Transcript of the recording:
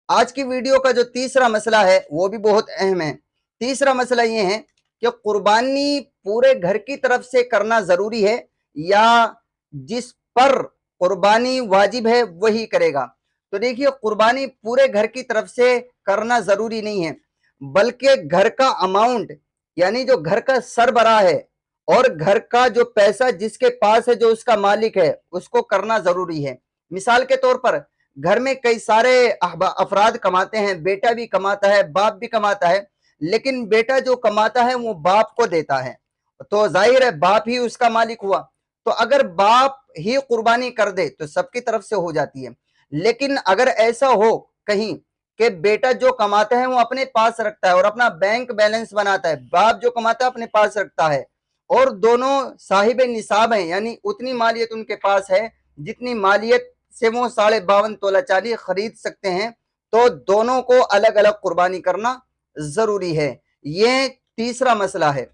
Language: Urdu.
آج کی ویڈیو کا جو تیسرا مسئلہ ہے وہ بھی بہت اہم ہے۔ تیسرا مسئلہ یہ ہے کہ قربانی پورے گھر کی طرف سے کرنا ضروری ہے یا جس پر قربانی واجب ہے وہی کرے گا۔ تو دیکھیے، قربانی پورے گھر کی طرف سے کرنا ضروری نہیں ہے، بلکہ گھر کا اماؤنٹ، یعنی جو گھر کا سربراہ ہے اور گھر کا جو پیسہ جس کے پاس ہے، جو اس کا مالک ہے، اس کو کرنا ضروری ہے۔ مثال کے طور پر گھر میں کئی سارے افراد کماتے ہیں، بیٹا بھی کماتا ہے، باپ بھی کماتا ہے، لیکن بیٹا جو کماتا ہے وہ باپ کو دیتا ہے، تو ظاہر ہے باپ ہی اس کا مالک ہوا۔ تو اگر باپ ہی قربانی کر دے تو سب کی طرف سے ہو جاتی ہے۔ لیکن اگر ایسا ہو کہیں کہ بیٹا جو کماتا ہے وہ اپنے پاس رکھتا ہے اور اپنا بینک بیلنس بناتا ہے، باپ جو کماتا ہے اپنے پاس رکھتا ہے، اور دونوں صاحب نصاب ہیں، یعنی اتنی مالیت ان کے پاس ہے جتنی مالیت سے وہ 52.5 تولہ چاندی خرید سکتے ہیں، تو دونوں کو الگ الگ قربانی کرنا ضروری ہے۔ یہ تیسرا مسئلہ ہے۔